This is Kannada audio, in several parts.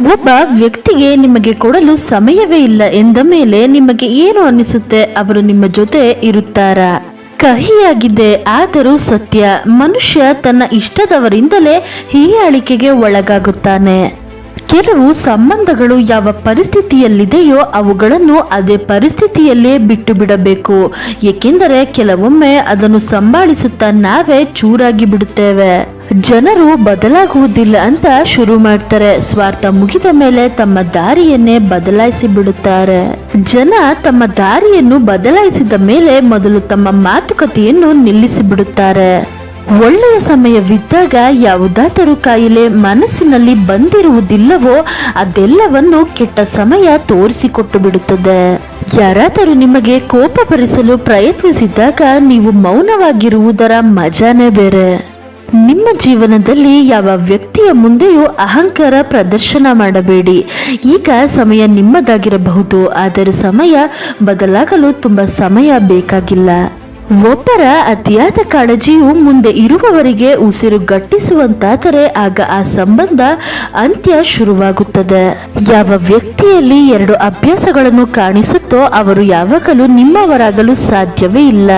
ಒಬ್ಬ ವ್ಯಕ್ತಿಗೆ ನಿಮಗೆ ಕೊಡಲು ಸಮಯವೇ ಇಲ್ಲ ಎಂದ ಮೇಲೆ ನಿಮಗೆ ಏನು ಅನಿಸುತ್ತೆ? ಅವರು ನಿಮ್ಮ ಜೊತೆ ಇರುತ್ತಾರಾ? ಕಹಿಯಾಗಿದೆ ಆದರೂ ಸತ್ಯ. ಮನುಷ್ಯ ತನ್ನ ಇಷ್ಟದವರಿಂದಲೇ ಹೀಯಾಳಿಕೆಗೆ ಒಳಗಾಗುತ್ತಾನೆ. ಕೆಲವು ಸಂಬಂಧಗಳು ಯಾವ ಪರಿಸ್ಥಿತಿಯಲ್ಲಿದೆಯೋ ಅವುಗಳನ್ನು ಅದೇ ಪರಿಸ್ಥಿತಿಯಲ್ಲೇ ಬಿಟ್ಟು ಬಿಡಬೇಕು. ಏಕೆಂದರೆ ಕೆಲವೊಮ್ಮೆ ಅದನ್ನು ಸಂಭಾಳಿಸುತ್ತಾ ನಾವೇ ಚೂರಾಗಿ ಬಿಡುತ್ತೇವೆ. ಜನರು ಬದಲಾಗುವುದಿಲ್ಲ ಅಂತ ಶುರು ಮಾಡ್ತಾರೆ. ಸ್ವಾರ್ಥ ಮುಗಿದ ಮೇಲೆ ತಮ್ಮ ದಾರಿಯನ್ನೇ ಬದಲಾಯಿಸಿ ಬಿಡುತ್ತಾರೆ. ಜನ ತಮ್ಮ ದಾರಿಯನ್ನು ಬದಲಾಯಿಸಿದ ಮೇಲೆ ಮೊದಲು ತಮ್ಮ ಮಾತುಕತೆಯನ್ನು ನಿಲ್ಲಿಸಿ ಬಿಡುತ್ತಾರೆ. ಒಳ್ಳೆಯ ಸಮಯವಿದ್ದಾಗ ಯಾವುದಾದರೂ ಕಾಯಿಲೆ ಮನಸ್ಸಿನಲ್ಲಿ ಬಂದಿರುವುದಿಲ್ಲವೋ ಅದೆಲ್ಲವನ್ನು ಕೆಟ್ಟ ಸಮಯ ತೋರಿಸಿಕೊಟ್ಟು ಬಿಡುತ್ತದೆ. ಯಾರಾದರೂ ನಿಮಗೆ ಕೋಪ ಭರಿಸಲು ಪ್ರಯತ್ನಿಸಿದಾಗ ನೀವು ಮೌನವಾಗಿರುವುದರ ಮಜಾನೇ ಬೇರೆ. ನಿಮ್ಮ ಜೀವನದಲ್ಲಿ ಯಾವ ವ್ಯಕ್ತಿಯ ಮುಂದೆಯೂ ಅಹಂಕಾರ ಪ್ರದರ್ಶನ ಮಾಡಬೇಡಿ. ಈಗ ಸಮಯ ನಿಮ್ಮದಾಗಿರಬಹುದು, ಆದರೆ ಸಮಯ ಬದಲಾಗಲು ತುಂಬಾ ಸಮಯ ಬೇಕಾಗಿಲ್ಲ. ಒಬ್ಬರ ಅತಿಯಾದ ಕಾಳಜಿಯು ಮುಂದೆ ಇರುವವರಿಗೆ ಉಸಿರು ಗಟ್ಟಿಸುವಂತಾದರೆ ಆಗ ಆ ಸಂಬಂಧ ಅಂತ್ಯ ಶುರುವಾಗುತ್ತದೆ. ಯಾವ ವ್ಯಕ್ತಿಯಲ್ಲಿ ಎರಡು ಅಭ್ಯಾಸಗಳನ್ನು ಕಾಣಿಸುತ್ತೋ ಅವರು ಯಾವಾಗಲೂ ನಿಮ್ಮವರಾಗಲು ಸಾಧ್ಯವೇ ಇಲ್ಲ.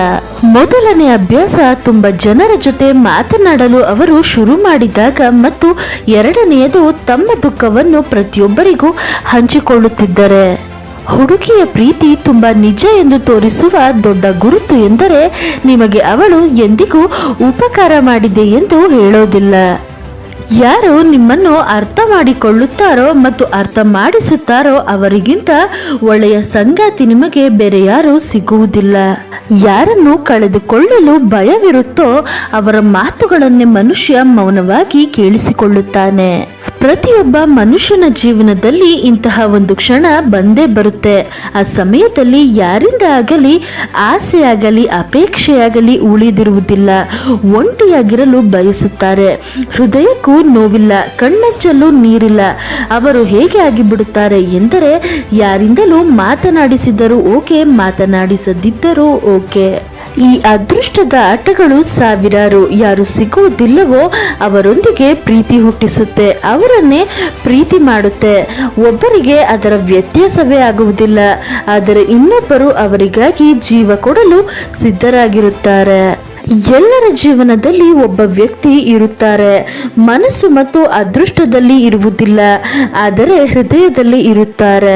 ಮೊದಲನೇ ಅಭ್ಯಾಸ ತುಂಬಾ ಜನರ ಜೊತೆ ಮಾತನಾಡಲು ಅವರು ಶುರು ಮಾಡಿದಾಗ, ಮತ್ತು ಎರಡನೆಯದು ತಮ್ಮ ದುಃಖವನ್ನು ಪ್ರತಿಯೊಬ್ಬರಿಗೂ ಹಂಚಿಕೊಳ್ಳುತ್ತಿದ್ದರೆ. ಹುಡುಗಿಯ ಪ್ರೀತಿ ತುಂಬಾ ನಿಜ ಎಂದು ತೋರಿಸುವ ದೊಡ್ಡ ಗುರುತು ಎಂದರೆ ನಿಮಗೆ ಅವಳು ಎಂದಿಗೂ ಉಪಕಾರ ಮಾಡಿದೆ ಎಂದು ಹೇಳೋದಿಲ್ಲ. ಯಾರು ನಿಮ್ಮನ್ನು ಅರ್ಥ ಮಾಡಿಕೊಳ್ಳುತ್ತಾರೋ ಮತ್ತು ಅರ್ಥ ಮಾಡಿಸುತ್ತಾರೋ ಅವರಿಗಿಂತ ಒಳ್ಳೆಯ ಸಂಗಾತಿ ನಿಮಗೆ ಬೇರೆ ಯಾರೂ ಸಿಗುವುದಿಲ್ಲ. ಯಾರನ್ನು ಕಳೆದುಕೊಳ್ಳಲು ಭಯವಿರುತ್ತೋ ಅವರ ಮಾತುಗಳನ್ನೇ ಮನುಷ್ಯ ಮೌನವಾಗಿ ಕೇಳಿಸಿಕೊಳ್ಳುತ್ತಾನೆ. ಪ್ರತಿಯೊಬ್ಬ ಮನುಷ್ಯನ ಜೀವನದಲ್ಲಿ ಇಂತಹ ಒಂದು ಕ್ಷಣ ಬಂದೇ ಬರುತ್ತೆ. ಆ ಸಮಯದಲ್ಲಿ ಯಾರಿಂದ ಆಗಲಿ ಆಸೆಯಾಗಲಿ ಅಪೇಕ್ಷೆಯಾಗಲಿ ಉಳಿದಿರುವುದಿಲ್ಲ. ಒಂಟಿಯಾಗಿರಲು ಬಯಸುತ್ತಾರೆ. ಹೃದಯಕ್ಕೂ ನೋವಿಲ್ಲ, ಕಣ್ಣಂಚಲ್ಲೂ ನೀರಿಲ್ಲ. ಅವರು ಹೇಗೆ ಆಗಿಬಿಡುತ್ತಾರೆ ಎಂದರೆ ಯಾರಿಂದಲೂ ಮಾತನಾಡಿಸಿದರೂ ಓಕೆ, ಮಾತನಾಡಿಸದಿದ್ದರೂ ಓಕೆ. ಈ ಅದೃಷ್ಟದ ಆಟಗಳು ಸಾವಿರಾರು. ಯಾರು ಸಿಗುವುದಿಲ್ಲವೋ ಅವರೊಂದಿಗೆ ಪ್ರೀತಿ ಹುಟ್ಟಿಸುತ್ತೆ, ಅವರನ್ನೇ ಪ್ರೀತಿ ಮಾಡುತ್ತೆ. ಒಬ್ಬರಿಗೆ ಅದರ ವ್ಯತ್ಯಾಸವೇ ಆಗುವುದಿಲ್ಲ, ಆದರೆ ಇನ್ನೊಬ್ಬರು ಅವರಿಗಾಗಿ ಜೀವ ಕೊಡಲು ಸಿದ್ಧರಾಗಿರುತ್ತಾರೆ. ಎಲ್ಲರ ಜೀವನದಲ್ಲಿ ಒಬ್ಬ ವ್ಯಕ್ತಿ ಇರುತ್ತಾರೆ. ಮನಸ್ಸು ಮತ್ತು ಅದೃಷ್ಟದಲ್ಲಿ ಇರುವುದಿಲ್ಲ, ಆದರೆ ಹೃದಯದಲ್ಲಿ ಇರುತ್ತಾರೆ.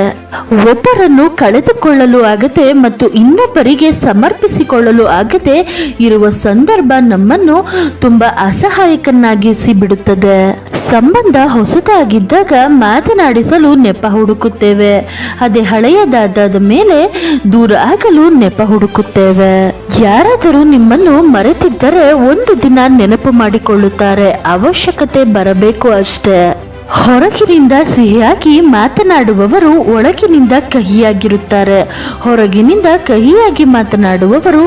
ಒಬ್ಬರನ್ನು ಕಳೆದುಕೊಳ್ಳಲು ಆಗದೆ ಮತ್ತು ಇನ್ನೊಬ್ಬರಿಗೆ ಸಮರ್ಪಿಸಿಕೊಳ್ಳಲು ಆಗದೆ ಇರುವ ಸಂದರ್ಭ ನಮ್ಮನ್ನು ತುಂಬಾ ಅಸಹಾಯಕನಾಗಿಸಿ ಬಿಡುತ್ತದೆ. ಸಂಬಂಧ ಹೊಸದಾಗಿದ್ದಾಗ ಮಾತನಾಡಿಸಲು ನೆಪ ಹುಡುಕುತ್ತೇವೆ. ಅದೇ ಹಳೆಯದಾದ ಮೇಲೆ ದೂರ ಆಗಲು ನೆಪ ಹುಡುಕುತ್ತೇವೆ. ಯಾರಾದರೂ ನಿಮ್ಮನ್ನು ಮರೆತಿದ್ದರೆ ಒಂದು ದಿನ ನೆನಪು ಮಾಡಿಕೊಳ್ಳುತ್ತಾರೆ. ಅವಶ್ಯಕತೆ ಬರಬೇಕು ಅಷ್ಟೇ. ಹೊರಗಿನಿಂದ ಸಿಹಿಯಾಗಿ ಮಾತನಾಡುವವರು ಒಳಗಿನಿಂದ ಕಹಿಯಾಗಿರುತ್ತಾರೆ. ಹೊರಗಿನಿಂದ ಕಹಿಯಾಗಿ ಮಾತನಾಡುವವರು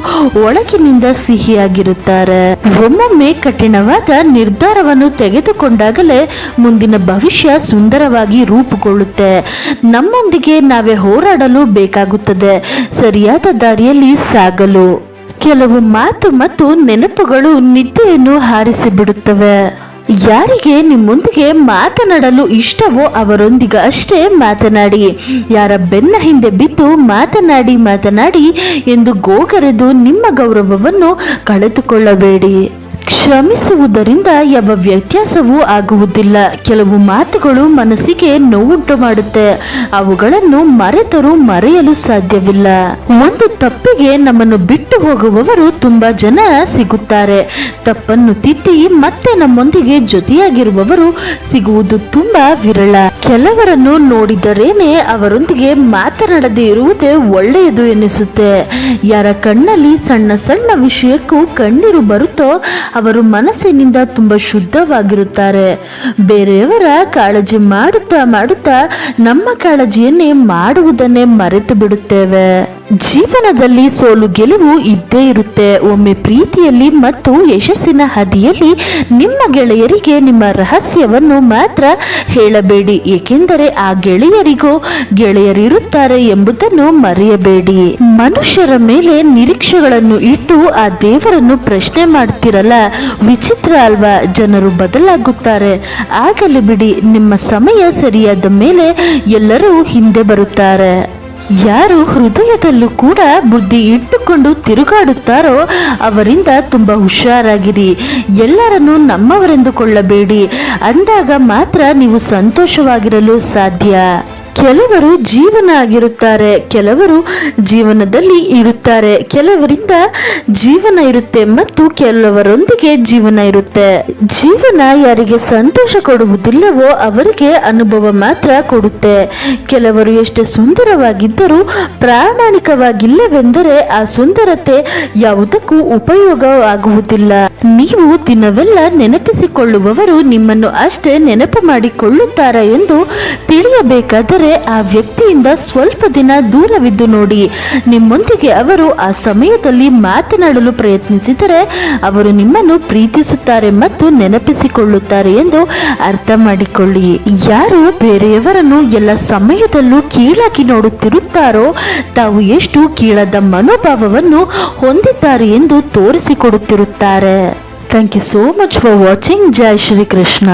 ಒಳಗಿನಿಂದ ಸಿಹಿಯಾಗಿರುತ್ತಾರೆ. ಒಮ್ಮೊಮ್ಮೆ ಕಠಿಣವಾದ ನಿರ್ಧಾರವನ್ನು ತೆಗೆದುಕೊಂಡಾಗಲೇ ಮುಂದಿನ ಭವಿಷ್ಯ ಸುಂದರವಾಗಿ ರೂಪುಗೊಳ್ಳುತ್ತೆ. ನಮ್ಮೊಂದಿಗೆ ನಾವೇ ಹೋರಾಡಲು ಬೇಕಾಗುತ್ತದೆ ಸರಿಯಾದ ದಾರಿಯಲ್ಲಿ ಸಾಗಲು. ಕೆಲವು ಮಾತು ಮತ್ತು ನೆನಪುಗಳು ನಿದ್ದೆಯನ್ನು ಹಾರಿಸಿಬಿಡುತ್ತವೆ. ಯಾರಿಗೆ ನಿಮ್ಮೊಂದಿಗೆ ಮಾತನಾಡಲು ಇಷ್ಟವೋ ಅವರೊಂದಿಗೆ ಅಷ್ಟೇ ಮಾತನಾಡಿ. ಯಾರ ಬೆನ್ನ ಹಿಂದೆ ಬಿದ್ದು ಮಾತನಾಡಿ ಎಂದು ಗೋಗರೆದು ನಿಮ್ಮ ಗೌರವವನ್ನು ಕಳೆದುಕೊಳ್ಳಬೇಡಿ. ಕ್ಷಮಿಸುವುದರಿಂದ ಯಾವ ವ್ಯತ್ಯಾಸವೂ ಆಗುವುದಿಲ್ಲ. ಕೆಲವು ಮಾತುಗಳು ಮನಸ್ಸಿಗೆ ನೋವುಂಟು ಮಾಡುತ್ತೆ, ಅವುಗಳನ್ನು ಮರೆತರೂ ಮರೆಯಲು ಸಾಧ್ಯವಿಲ್ಲ. ಒಂದು ತಪ್ಪಿಗೆ ನಮ್ಮನ್ನು ಬಿಟ್ಟು ಹೋಗುವವರು ತುಂಬಾ ಜನ ಸಿಗುತ್ತಾರೆ. ತಪ್ಪನ್ನು ತಿದ್ದಿ ಮತ್ತೆ ನಮ್ಮೊಂದಿಗೆ ಜೊತೆಯಾಗಿರುವವರು ಸಿಗುವುದು ತುಂಬಾ ವಿರಳ. ಕೆಲವರನ್ನು ನೋಡಿದರೇನೆ ಅವರೊಂದಿಗೆ ಮಾತನಾಡದೇ ಇರುವುದೇ ಒಳ್ಳೆಯದು ಎನಿಸುತ್ತೆ. ಯಾರ ಕಣ್ಣಲ್ಲಿ ಸಣ್ಣ ಸಣ್ಣ ವಿಷಯಕ್ಕೂ ಕಣ್ಣೀರು ಬರುತ್ತೋ ಅವರು ಮನಸ್ಸಿನಿಂದ ತುಂಬಾ ಶುದ್ಧವಾಗಿರುತ್ತಾರೆ. ಬೇರೆಯವರ ಕಾಳಜಿ ಮಾಡುತ್ತಾ ನಮ್ಮ ಕಾಳಜಿಯನ್ನೇ ಮಾಡುವುದನ್ನೇ ಮರೆತು ಬಿಡುತ್ತೇವೆ. ಜೀವನದಲ್ಲಿ ಸೋಲು ಗೆಲುವು ಇದ್ದೇ ಇರುತ್ತೆ. ಒಮ್ಮೆ ಪ್ರೀತಿಯಲ್ಲಿ ಮತ್ತು ಯಶಸ್ಸಿನ ಹಾದಿಯಲ್ಲಿ ನಿಮ್ಮ ಗೆಳೆಯರಿಗೆ ನಿಮ್ಮ ರಹಸ್ಯವನ್ನು ಮಾತ್ರ ಹೇಳಬೇಡಿ, ಏಕೆಂದರೆ ಆ ಗೆಳೆಯರಿಗೂ ಗೆಳೆಯರಿರುತ್ತಾರೆ ಎಂಬುದನ್ನು ಮರೆಯಬೇಡಿ. ಮನುಷ್ಯರ ಮೇಲೆ ನಿರೀಕ್ಷೆಗಳನ್ನು ಇಟ್ಟು ಆ ದೇವರನ್ನು ಪ್ರಶ್ನೆ ಮಾಡ್ತಿರಲ್ಲ, ವಿಚಿತ್ರ ಅಲ್ವಾ? ಜನರು ಬದಲಾಗುತ್ತಾರೆ, ಆಗಲಿ ಬಿಡಿ, ನಿಮ್ಮ ಸಮಯ ಸರಿಯಾದ ಮೇಲೆ ಎಲ್ಲರೂ ಹಿಂದೆ ಬರುತ್ತಾರೆ. ಯಾರು ಹೃದಯದಲ್ಲೂ ಕೂಡ ಬುದ್ಧಿ ಇಟ್ಟುಕೊಂಡು ತಿರುಗಾಡುತ್ತಾರೋ ಅವರಿಂದ ತುಂಬಾ ಹುಷಾರಾಗಿರಿ. ಎಲ್ಲರನ್ನೂ ನಮ್ಮವರೆಂದುಕೊಳ್ಳಬೇಡಿ, ಅಂದಾಗ ಮಾತ್ರ ನೀವು ಸಂತೋಷವಾಗಿರಲು ಸಾಧ್ಯ. ಕೆಲವರು ಜೀವನ ಆಗಿರುತ್ತಾರೆ, ಕೆಲವರು ಜೀವನದಲ್ಲಿ ಇರುತ್ತಾರೆ, ಕೆಲವರಿಂದ ಜೀವನ ಇರುತ್ತೆ ಮತ್ತು ಕೆಲವರೊಂದಿಗೆ ಜೀವನ ಇರುತ್ತೆ. ಜೀವನ ಯಾರಿಗೆ ಸಂತೋಷ ಕೊಡುವುದಿಲ್ಲವೋ ಅವರಿಗೆ ಅನುಭವ ಮಾತ್ರ ಕೊಡುತ್ತೆ. ಕೆಲವರು ಎಷ್ಟೇ ಸುಂದರವಾಗಿದ್ದರೂ ಪ್ರಾಮಾಣಿಕವಾಗಿಲ್ಲವೆಂದರೆ ಆ ಸುಂದರತೆ ಯಾವುದಕ್ಕೂ ಉಪಯೋಗ ಆಗುವುದಿಲ್ಲ. ನೀವು ದಿನವೆಲ್ಲ ನೆನಪಿಸಿಕೊಳ್ಳುವವರು ನಿಮ್ಮನ್ನು ಅಷ್ಟೇ ನೆನಪು ಮಾಡಿಕೊಳ್ಳುತ್ತಾರೆ ಎಂದು ತಿಳಿಯಬೇಕಾದರೆ ಆ ವ್ಯಕ್ತಿಯಿಂದ ಸ್ವಲ್ಪ ದಿನ ದೂರವಿದ್ದು ನೋಡಿ. ನಿಮ್ಮೊಂದಿಗೆ ಅವರು ಆ ಸಮಯದಲ್ಲಿ ಮಾತನಾಡಲು ಪ್ರಯತ್ನಿಸಿದರೆ ಅವರು ನಿಮ್ಮನ್ನು ಪ್ರೀತಿಸುತ್ತಾರೆ ಮತ್ತು ನೆನಪಿಸಿಕೊಳ್ಳುತ್ತಾರೆ ಎಂದು ಅರ್ಥ ಮಾಡಿಕೊಳ್ಳಿ. ಯಾರು ಬೇರೆಯವರನ್ನು ಎಲ್ಲ ಸಮಯದಲ್ಲೂ ಕೀಳಾಗಿ ನೋಡುತ್ತಿರುತ್ತಾರೋ ತಾವು ಎಷ್ಟು ಕೀಳದ ಮನೋಭಾವವನ್ನು ಹೊಂದಿದ್ದಾರೆ ಎಂದು ತೋರಿಸಿಕೊಡುತ್ತಿರುತ್ತಾರೆ. Thank you so much for watching. ಜೈ ಶ್ರೀ ಕೃಷ್ಣ.